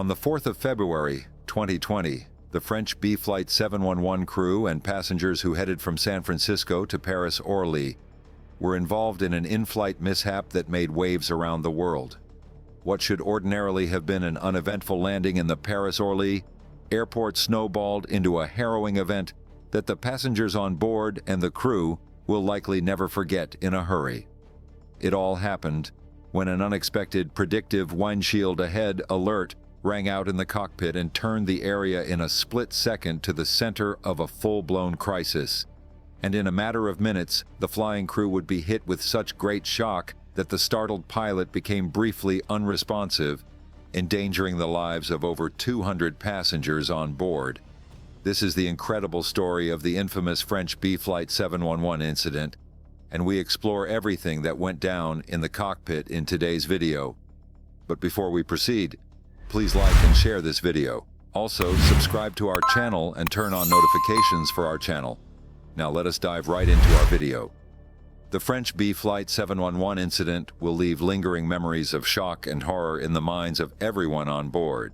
the 4th of February, 2020, the French B Flight 711 crew and passengers who headed from San Francisco to Paris Orly were involved in an in-flight mishap that made waves around the world. What should ordinarily have been an uneventful landing in the Paris Orly airport snowballed into a harrowing event that the passengers on board and the crew will likely never forget in a hurry. It all happened when an unexpected predictive windshield ahead alert rang out in the cockpit and turned the area in a split second to the center of a full-blown crisis. And in a matter of minutes, the flying crew would be hit with such great shock that the startled pilot became briefly unresponsive, endangering the lives of over 200 passengers on board. This is the incredible story of the infamous French B Flight 711 incident, and we explore everything that went down in the cockpit in today's video. But before we proceed, please like and share this video. Also, subscribe to our channel and turn on notifications for our channel. Now let us dive right into our video. The French B Flight 711 incident will leave lingering memories of shock and horror in the minds of everyone on board.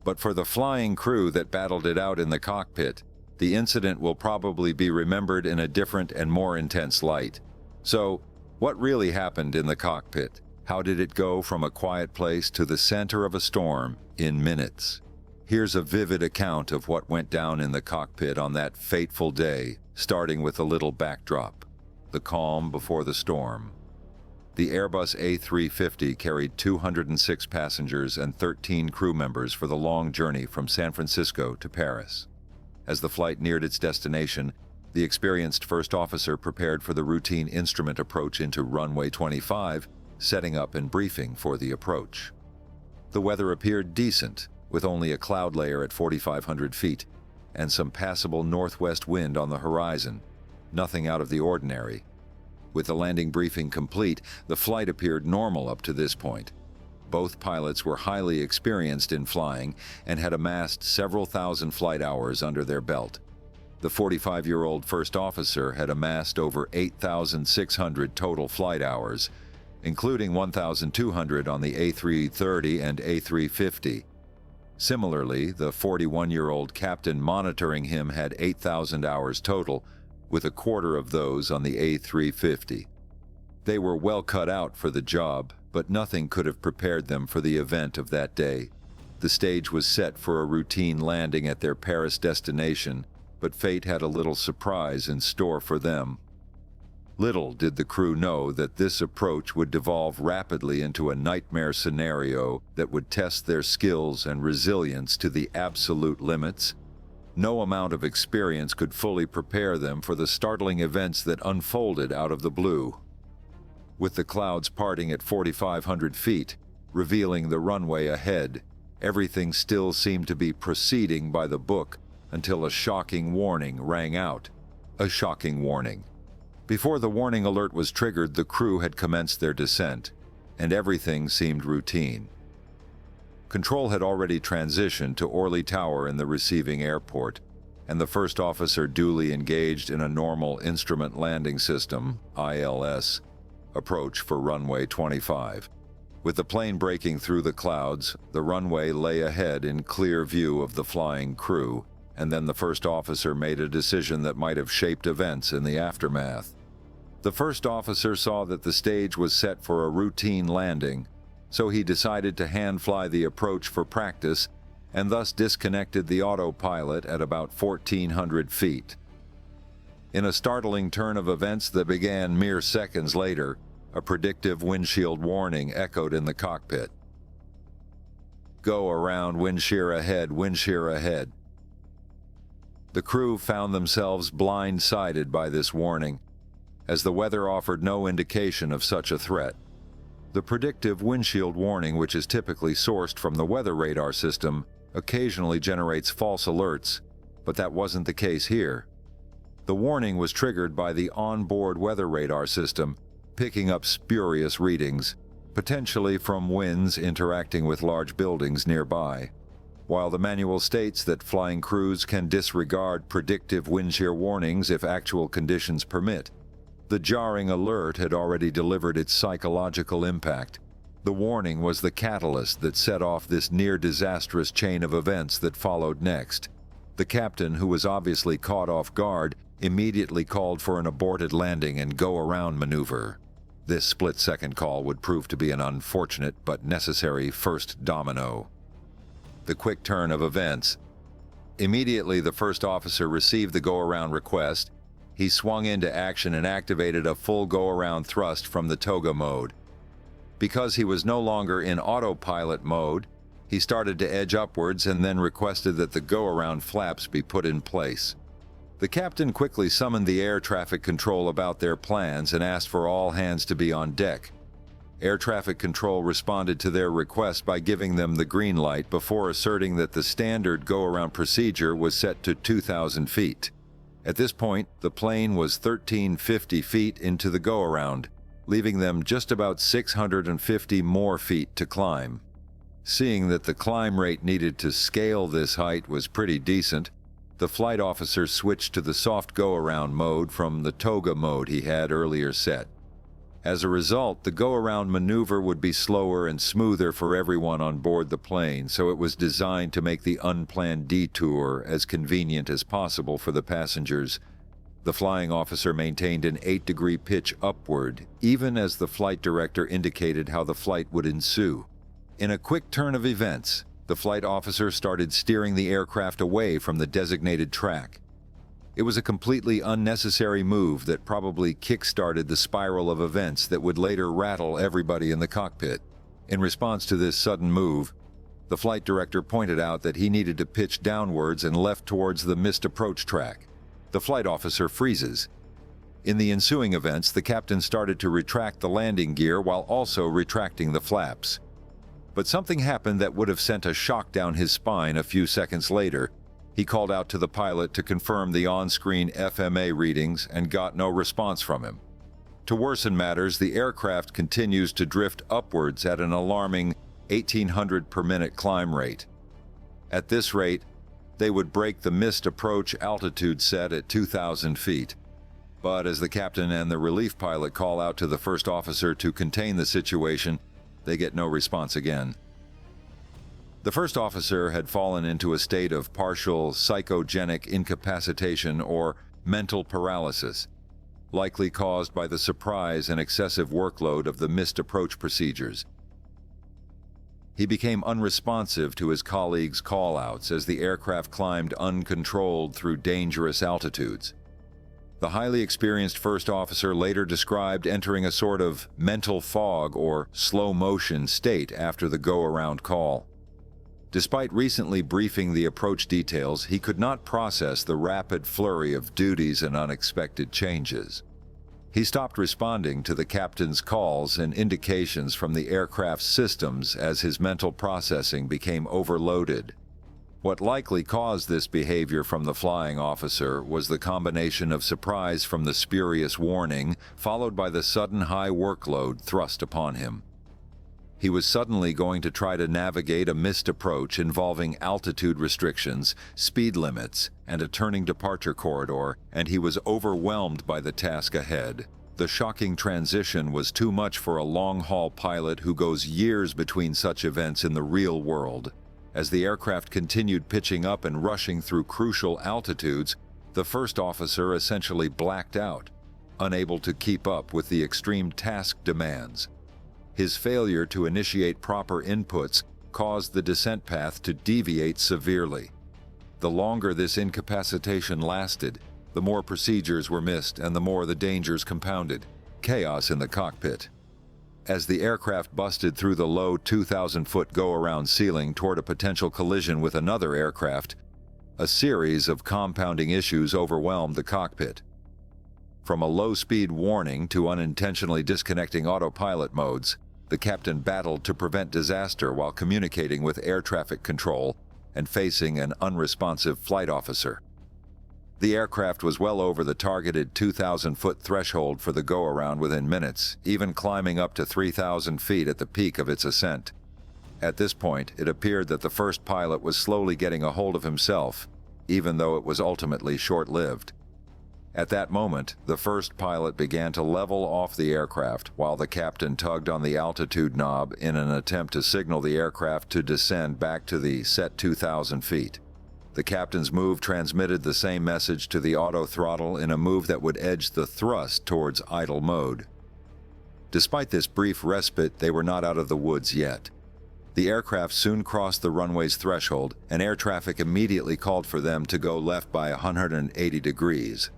But for the flying crew that battled it out in the cockpit, the incident will probably be remembered in a different and more intense light. So, what really happened in the cockpit? How did it go from a quiet place to the center of a storm in minutes? Here's a vivid account of what went down in the cockpit on that fateful day, starting with a little backdrop: the calm before the storm. The Airbus A350 carried 206 passengers and 13 crew members for the long journey from San Francisco to Paris. As the flight neared its destination, the experienced first officer prepared for the routine instrument approach into runway 25, setting up and briefing for the approach. The weather appeared decent, with only a cloud layer at 4,500 feet and some passable northwest wind on the horizon. Nothing out of the ordinary. With the landing briefing complete, the flight appeared normal up to this point. Both pilots were highly experienced in flying and had amassed several thousand flight hours under their belt. The 45-year-old first officer had amassed over 8,600 total flight hours, including 1,200 on the A330 and A350. Similarly, the 41-year-old captain monitoring him had 8,000 hours total, with a quarter of those on the A350. They were well cut out for the job, but nothing could have prepared them for the event of that day. The stage was set for a routine landing at their Paris destination, but fate had a little surprise in store for them. Little did the crew know that this approach would devolve rapidly into a nightmare scenario that would test their skills and resilience to the absolute limits. No amount of experience could fully prepare them for the startling events that unfolded out of the blue. With the clouds parting at 4,500 feet, revealing the runway ahead, everything still seemed to be proceeding by the book until a shocking warning rang out. A shocking warning. Before the warning alert was triggered, the crew had commenced their descent, and everything seemed routine. Control had already transitioned to Orly Tower in the receiving airport, and the first officer duly engaged in a normal instrument landing system, ILS, approach for runway 25. With the plane breaking through the clouds, the runway lay ahead in clear view of the flying crew, and then the first officer made a decision that might have shaped events in the aftermath. The first officer saw that the stage was set for a routine landing, so he decided to hand-fly the approach for practice and thus disconnected the autopilot at about 1,400 feet. In a startling turn of events that began mere seconds later, a predictive windshield warning echoed in the cockpit. "Go around, wind shear ahead, wind shear ahead." The crew found themselves blindsided by this warning, as the weather offered no indication of such a threat. The predictive windshield warning, which is typically sourced from the weather radar system, occasionally generates false alerts, but that wasn't the case here. The warning was triggered by the onboard weather radar system, picking up spurious readings, potentially from winds interacting with large buildings nearby. While the manual states that flying crews can disregard predictive wind shear warnings if actual conditions permit, the jarring alert had already delivered its psychological impact, The warning was the catalyst that set off this near-disastrous chain of events that followed next. The captain, who was obviously caught off guard, immediately called for an aborted landing and go-around maneuver. This split-second call would prove to be an unfortunate but necessary first domino. The quick turn of events. Immediately, the first officer received the go-around request. He swung into action and activated a full go-around thrust from the toga mode. Because he was no longer in autopilot mode, he started to edge upwards and then requested that the go-around flaps be put in place. The captain quickly summoned the air traffic control about their plans and asked for all hands to be on deck. Air traffic control responded to their request by giving them the green light before asserting that the standard go-around procedure was set to 2,000 feet. At this point, the plane was 1,350 feet into the go-around, leaving them just about 650 more feet to climb. Seeing that the climb rate needed to scale this height was pretty decent, the flight officer switched to the soft go-around mode from the toga mode he had earlier set. As a result, the go-around maneuver would be slower and smoother for everyone on board the plane, so it was designed to make the unplanned detour as convenient as possible for the passengers. The flying officer maintained an 8-degree pitch upward, even as the flight director indicated how the flight would ensue. In a quick turn of events, the flight officer started steering the aircraft away from the designated track. It was a completely unnecessary move that probably kick-started the spiral of events that would later rattle everybody in the cockpit. In response to this sudden move, the flight director pointed out that he needed to pitch downwards and left towards the missed approach track. The flight officer freezes. In the ensuing events, the captain started to retract the landing gear while also retracting the flaps. But something happened that would have sent a shock down his spine a few seconds later. He called out to the pilot to confirm the on-screen FMA readings and got no response from him. To worsen matters, the aircraft continues to drift upwards at an alarming 1,800 per minute climb rate. At this rate, they would break the missed approach altitude set at 2,000 feet. But as the captain and the relief pilot call out to the first officer to contain the situation, they get no response again. The first officer had fallen into a state of partial psychogenic incapacitation or mental paralysis, likely caused by the surprise and excessive workload of the missed approach procedures. He became unresponsive to his colleagues' call-outs as the aircraft climbed uncontrolled through dangerous altitudes. The highly experienced first officer later described entering a sort of mental fog or slow-motion state after the go-around call. Despite recently briefing the approach details, he could not process the rapid flurry of duties and unexpected changes. He stopped responding to the captain's calls and indications from the aircraft's systems as his mental processing became overloaded. What likely caused this behavior from the flying officer was the combination of surprise from the spurious warning, followed by the sudden high workload thrust upon him. He was suddenly going to try to navigate a missed approach involving altitude restrictions, speed limits, and a turning departure corridor, and he was overwhelmed by the task ahead. The shocking transition was too much for a long-haul pilot who goes years between such events in the real world. As the aircraft continued pitching up and rushing through crucial altitudes, the first officer essentially blacked out, unable to keep up with the extreme task demands. His failure to initiate proper inputs caused the descent path to deviate severely. The longer this incapacitation lasted, the more procedures were missed and the more the dangers compounded. Chaos in the cockpit. As the aircraft busted through the low 2,000-foot go-around ceiling toward a potential collision with another aircraft, a series of compounding issues overwhelmed the cockpit. From a low-speed warning to unintentionally disconnecting autopilot modes, the captain battled to prevent disaster while communicating with air traffic control and facing an unresponsive flight officer. The aircraft was well over the targeted 2,000-foot threshold for the go-around within minutes, even climbing up to 3,000 feet at the peak of its ascent. At this point, it appeared that the first pilot was slowly getting a hold of himself, even though it was ultimately short-lived. At that moment, the first pilot began to level off the aircraft while the captain tugged on the altitude knob in an attempt to signal the aircraft to descend back to the set 2,000 feet. The captain's move transmitted the same message to the auto throttle in a move that would edge the thrust towards idle mode. Despite this brief respite, they were not out of the woods yet. The aircraft soon crossed the runway's threshold, and air traffic immediately called for them to go left by 180 degrees.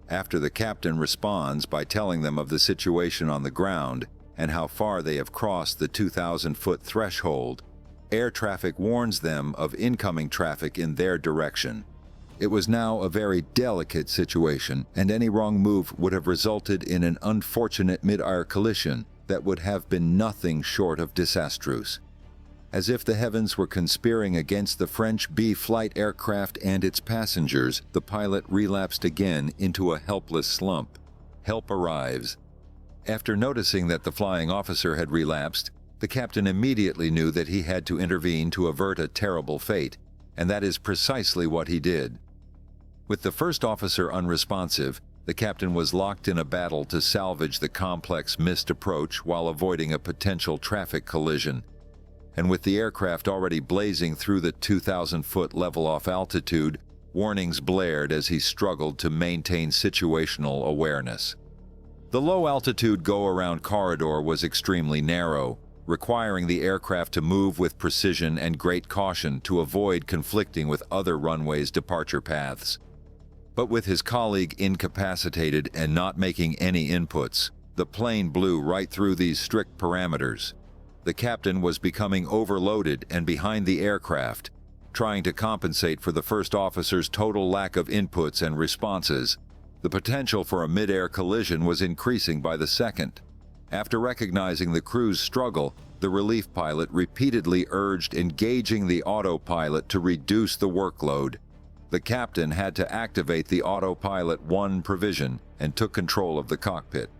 After the captain responds by telling them of the situation on the ground and how far they have crossed the 2,000-foot threshold, air traffic warns them of incoming traffic in their direction. It was now a very delicate situation, and any wrong move would have resulted in an unfortunate mid-air collision that would have been nothing short of disastrous. As if the heavens were conspiring against the French B-flight aircraft and its passengers, the pilot relapsed again into a helpless slump. Help arrives. After noticing that the flying officer had relapsed, the captain immediately knew that he had to intervene to avert a terrible fate, and that is precisely what he did. With the first officer unresponsive, the captain was locked in a battle to salvage the complex missed approach while avoiding a potential traffic collision. And with the aircraft already blazing through the 2,000-foot level-off altitude, warnings blared as he struggled to maintain situational awareness. The low-altitude go-around corridor was extremely narrow, requiring the aircraft to move with precision and great caution to avoid conflicting with other runways' departure paths. But with his colleague incapacitated and not making any inputs, the plane blew right through these strict parameters. The captain was becoming overloaded and behind the aircraft, trying to compensate for the first officer's total lack of inputs and responses. The potential for a mid-air collision was increasing by the second. After recognizing the crew's struggle, the relief pilot repeatedly urged engaging the autopilot to reduce the workload. The captain had to activate the autopilot 1 provision and took control of the cockpit,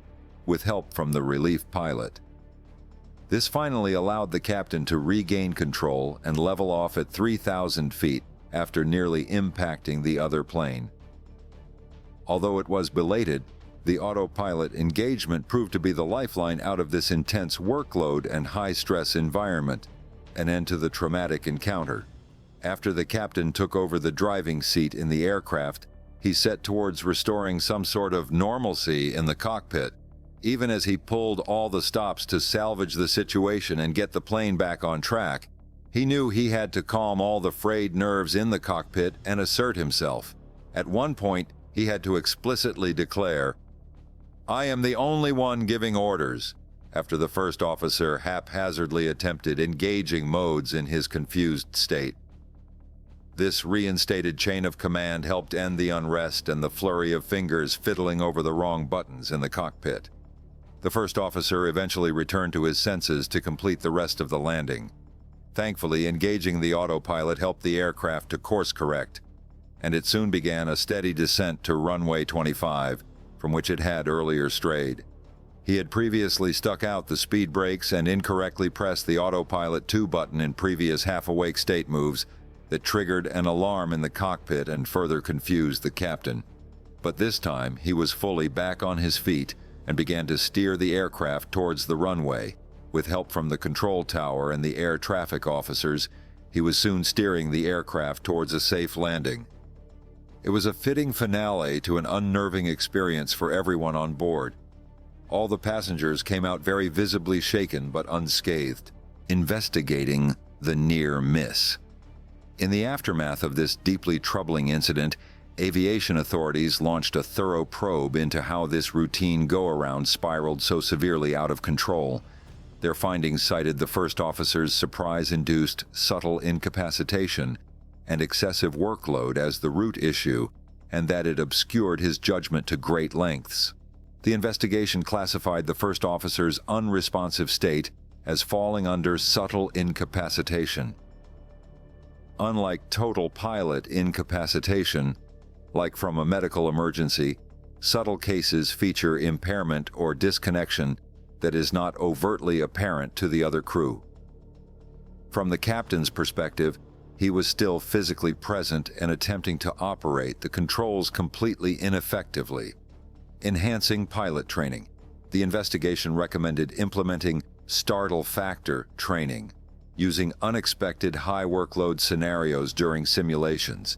with help from the relief pilot. This finally allowed the captain to regain control and level off at 3,000 feet after nearly impacting the other plane. Although it was belated, the autopilot engagement proved to be the lifeline out of this intense workload and high-stress environment, an end to the traumatic encounter. After the captain took over the driving seat in the aircraft, he set towards restoring some sort of normalcy in the cockpit. Even as he pulled all the stops to salvage the situation and get the plane back on track, he knew he had to calm all the frayed nerves in the cockpit and assert himself. At one point, he had to explicitly declare, "I am the only one giving orders," after the first officer haphazardly attempted engaging modes in his confused state. This reinstated chain of command helped end the unrest and the flurry of fingers fiddling over the wrong buttons in the cockpit. The first officer eventually returned to his senses to complete the rest of the landing. Thankfully, engaging the autopilot helped the aircraft to course correct, and it soon began a steady descent to runway 25, from which it had earlier strayed. He had previously stuck out the speed brakes and incorrectly pressed the autopilot 2 button in previous half-awake state moves that triggered an alarm in the cockpit and further confused the captain. But this time, he was fully back on his feet and began to steer the aircraft towards the runway. With help from the control tower and the air traffic officers, he was soon steering the aircraft towards a safe landing. It was a fitting finale to an unnerving experience for everyone on board. All the passengers came out very visibly shaken but unscathed, investigating the near miss. In the aftermath of this deeply troubling incident, aviation authorities launched a thorough probe into how this routine go-around spiraled so severely out of control. Their findings cited the first officer's surprise-induced subtle incapacitation and excessive workload as the root issue, and that it obscured his judgment to great lengths. The investigation classified the first officer's unresponsive state as falling under subtle incapacitation. Unlike total pilot incapacitation, like from a medical emergency, subtle cases feature impairment or disconnection that is not overtly apparent to the other crew. From the captain's perspective, he was still physically present and attempting to operate the controls completely ineffectively. Enhancing pilot training. The investigation recommended implementing startle factor training, using unexpected high workload scenarios during simulations.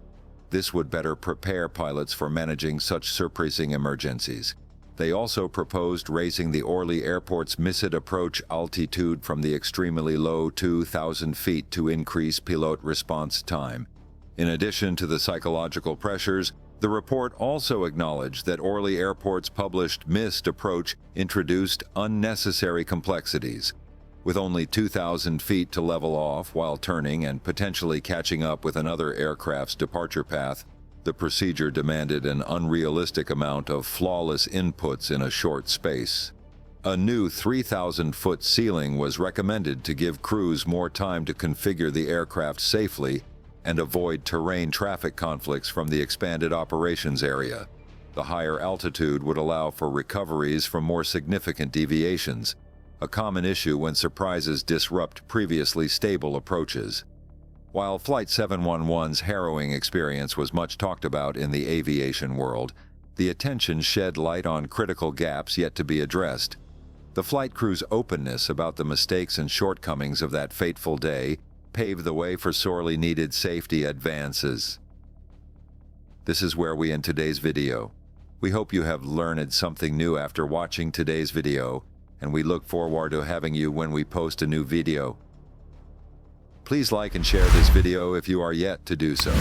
This would better prepare pilots for managing such surprising emergencies. They also proposed raising the Orly Airport's missed approach altitude from the extremely low 2,000 feet to increase pilot response time. In addition to the psychological pressures, the report also acknowledged that Orly Airport's published missed approach introduced unnecessary complexities. With only 2,000 feet to level off while turning and potentially catching up with another aircraft's departure path, the procedure demanded an unrealistic amount of flawless inputs in a short space. A new 3,000-foot ceiling was recommended to give crews more time to configure the aircraft safely and avoid terrain traffic conflicts from the expanded operations area. The higher altitude would allow for recoveries from more significant deviations, a common issue when surprises disrupt previously stable approaches. While Flight 711's harrowing experience was much talked about in the aviation world, the attention shed light on critical gaps yet to be addressed. The flight crew's openness about the mistakes and shortcomings of that fateful day paved the way for sorely needed safety advances. This is where we end today's video. We hope you have learned something new after watching today's video, and we look forward to having you when we post a new video. Please like and share this video if you are yet to do so.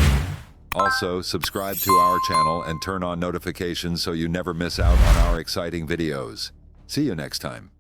Also, subscribe to our channel and turn on notifications so you never miss out on our exciting videos. See you next time.